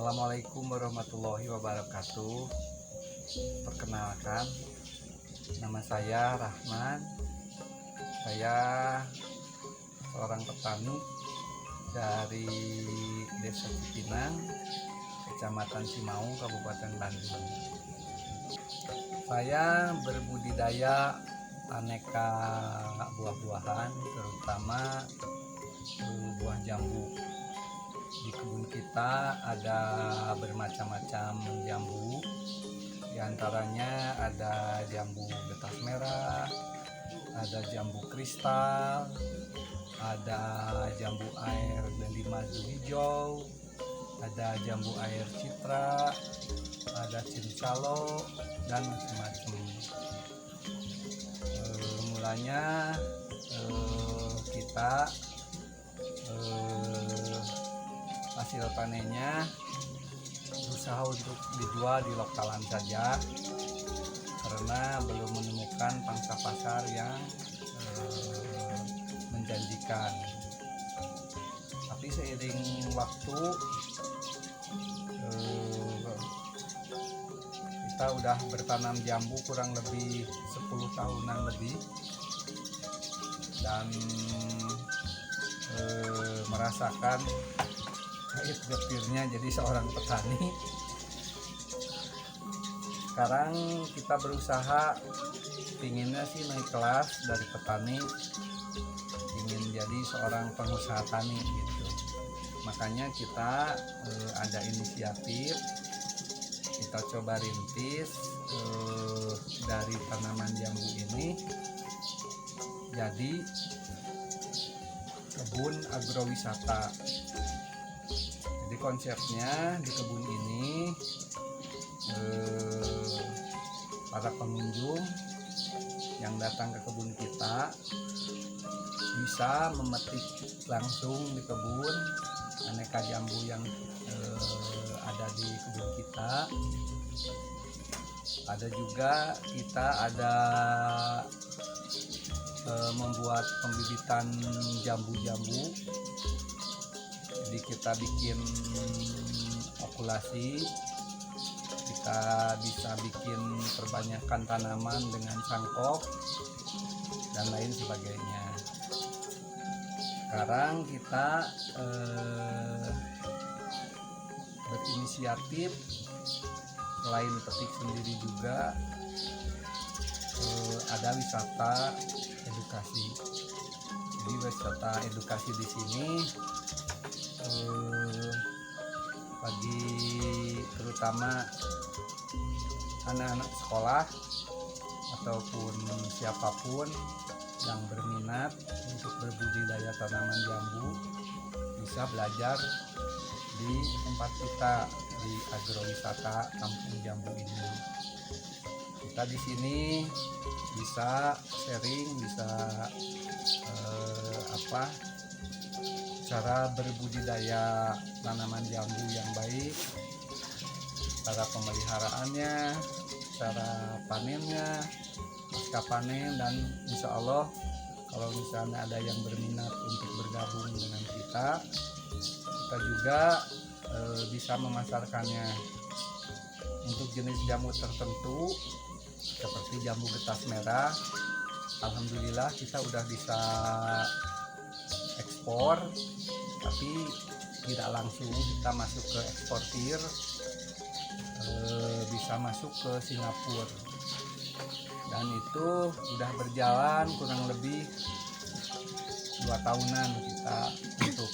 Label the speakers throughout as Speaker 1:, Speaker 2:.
Speaker 1: Assalamualaikum warahmatullahi wabarakatuh. Perkenalkan, nama saya Rahman. Saya seorang petani dari Desa Cipinang, Kecamatan Cimaung, Kabupaten Bandung. Saya berbudidaya aneka buah-buahan, terutama buah jambu. Di kebun kita ada bermacam-macam jambu, diantaranya ada jambu getas merah, ada jambu kristal, ada jambu air delima hijau, ada jambu air citra, ada cincalo, dan macam-macam. Mulanya kita hasil panennya berusaha untuk dijual di lokalan saja karena belum menemukan pangsa pasar yang menjanjikan. Tapi seiring waktu kita udah bertanam jambu kurang lebih 10 tahunan lebih dan merasakan pahit getirnya jadi seorang petani. Sekarang kita berusaha, pinginnya sih naik kelas dari petani, ingin jadi seorang pengusaha tani gitu. Makanya kita ada inisiatif, kita coba rintis dari tanaman jambu ini jadi kebun agrowisata. Jadi konsepnya di kebun ini para pengunjung yang datang ke kebun kita bisa memetik langsung di kebun aneka jambu yang ada di kebun kita. Ada juga kita ada membuat pembibitan jambu-jambu. Jadi kita bikin okulasi, kita bisa bikin perbanyakan tanaman dengan cangkok dan lain sebagainya. Sekarang kita berinisiatif, selain petik sendiri juga ada wisata edukasi. Jadi wisata edukasi di sini bagi terutama anak-anak sekolah ataupun siapapun yang berminat untuk berbudidaya tanaman jambu bisa belajar di tempat kita di agrowisata Kampung Jambu ini. Kita di sini bisa sharing, bisa cara berbudidaya tanaman jambu yang baik, cara pemeliharaannya, cara panennya, pasca panen, dan insya Allah kalau misalnya ada yang berminat untuk bergabung dengan kita juga bisa memasarkannya. Untuk jenis jambu tertentu seperti jambu getas merah, alhamdulillah kita udah bisa ekspor, tapi tidak langsung kita masuk ke eksportir, bisa masuk ke Singapura, dan itu udah berjalan kurang lebih 2 tahunan kita untuk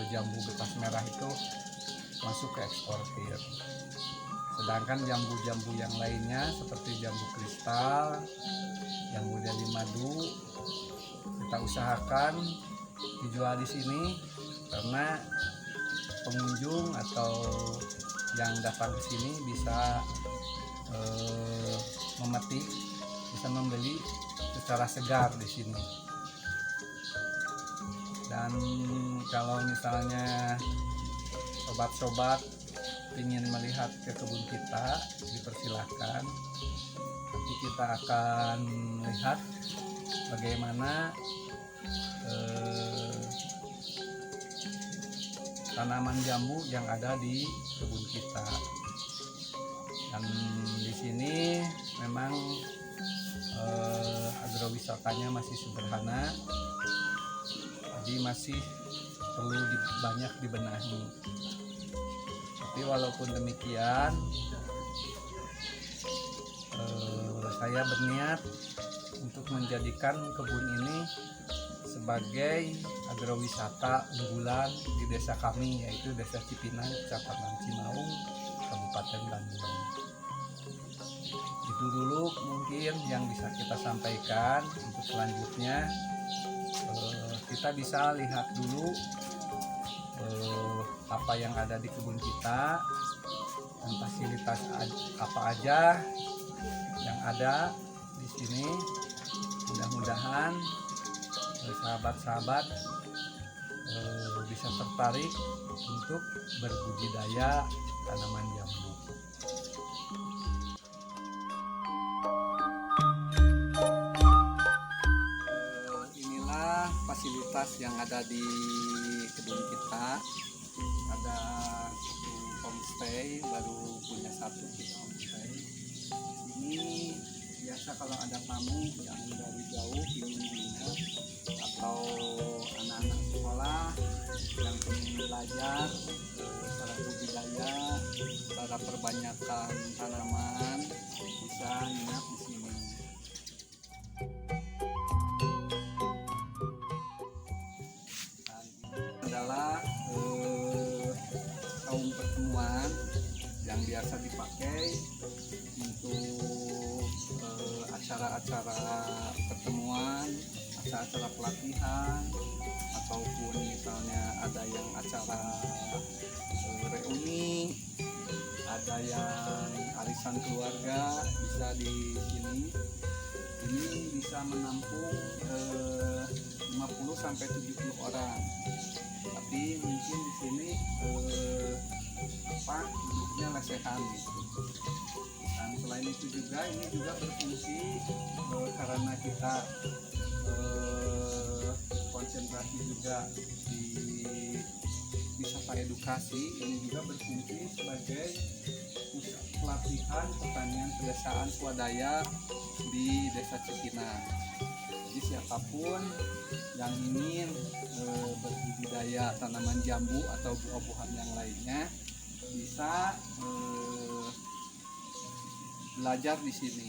Speaker 1: jambu getas merah itu masuk ke eksportir. Sedangkan jambu-jambu yang lainnya seperti jambu kristal, jambu dari madu, kita usahakan dijual di sini karena pengunjung atau yang datang ke sini bisa memetik, bisa membeli secara segar di sini. Dan kalau misalnya sobat-sobat ingin melihat ke kebun kita, dipersilahkan. Nanti kita akan lihat bagaimana tanaman jambu yang ada di kebun kita. Dan di sini memang agrowisatanya masih sederhana, jadi masih perlu banyak dibenahi. Tapi walaupun demikian, saya berniat untuk menjadikan kebun ini sebagai agrowisata unggulan di desa kami, yaitu Desa Cipinang, Kecamatan Cimaung, Kabupaten Bandung. Itu dulu mungkin yang bisa kita sampaikan. Untuk selanjutnya kita bisa lihat dulu apa yang ada di kebun kita dan fasilitas apa aja yang ada di sini. Mudah-mudahan sahabat-sahabat bisa tertarik untuk berbudidaya tanaman jambu. Inilah fasilitas yang ada di kebun kita. Ada satu homestay, baru punya satu kita homestay. Ini biasa kalau ada tamu yang dari jauh ingin menginap, atau anak-anak sekolah yang ingin belajar cara budidaya, cara perbanyakan tanaman, bisa nginap di sini. Dan ini adalah kaum pertemuan yang biasa dipakai untuk acara-acara pertemuan, acara-acara pelatihan, ataupun misalnya ada yang acara reuni, ada yang arisan keluarga, bisa di sini. Ini bisa menampung 50-70 orang. Tapi mungkin di sini duduknya lesehan gitu. Dan selain itu juga ini juga berfungsi karena kita konsentrasi juga di wisata edukasi, ini juga berfungsi sebagai pusat pelatihan pertanian pedesaan swadaya di Desa Cipinang. Jadi siapapun yang ingin berbudidaya tanaman jambu atau buah-buahan yang lainnya bisa belajar di sini.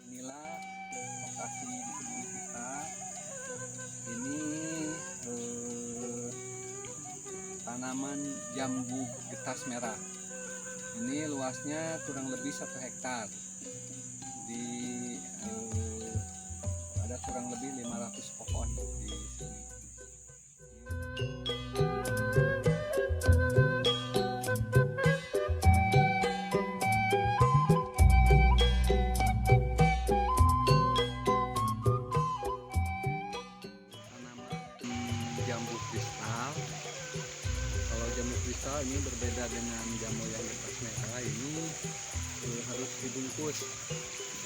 Speaker 1: Inilah lokasi di kebun kita. Ini tanaman jambu getas merah. Ini luasnya kurang lebih 1 hektar. Di ada kurang lebih 500 pohon di sini. Tanaman jambu kristal. Kalau jambu kristal ini berbeda dengan jambu yang getas merah. Ini harus dibungkus.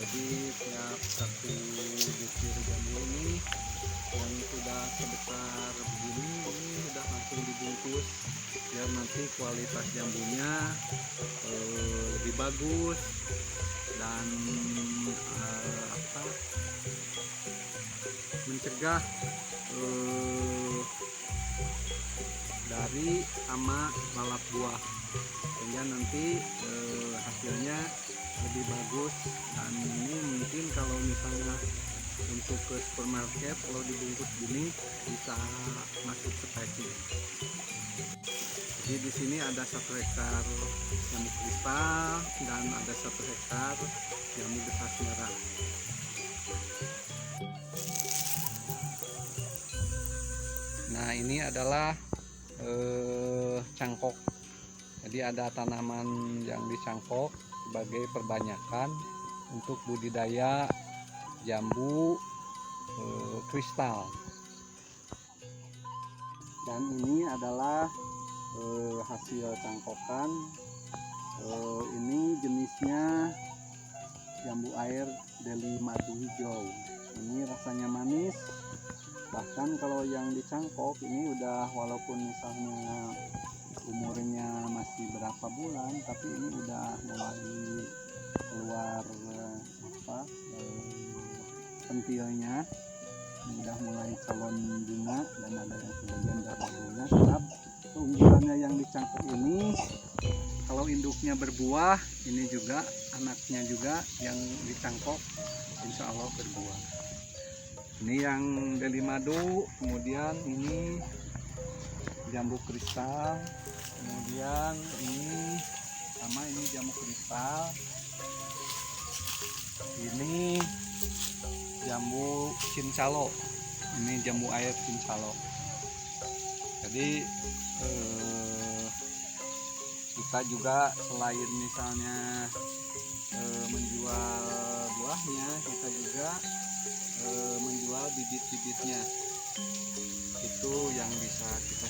Speaker 1: Jadi tiap satu butir jambu ini yang sudah sebesar begini, ini sudah langsung dibungkus biar nanti kualitas jambunya lebih bagus dan mencegah dari hama lalap buah, sehingga nanti hasilnya lebih bagus. Dan ini mungkin kalau misalnya untuk ke supermarket, kalau dibungkus gini bisa masuk speknya. Jadi di sini ada 1 hektar jambu kristal dan ada 1 hektar jambu getas merah. Nah, ini adalah cangkok. Jadi ada tanaman yang dicangkok sebagai perbanyakan untuk budidaya jambu kristal. Dan ini adalah hasil cangkokan. Ini jenisnya jambu air deli madu hijau. Ini rasanya manis, bahkan kalau yang dicangkok ini udah, walaupun misalnya umurnya masih berapa bulan, tapi ini udah mulai keluar pentilnya, udah mulai calon bunga, dan ada yang sebagian udah berbunga. Sebab keunggulannya yang dicangkok ini, kalau induknya berbuah, ini juga anaknya juga yang dicangkok insya Allah berbuah. Ini yang deli madu, kemudian ini jambu kristal, kemudian ini sama ini jambu kristal, ini jambu cincalo, ini jambu air cincalo. Jadi kita juga selain misalnya menjual buahnya, kita juga menjual bibit-bibitnya. Itu yang bisa kita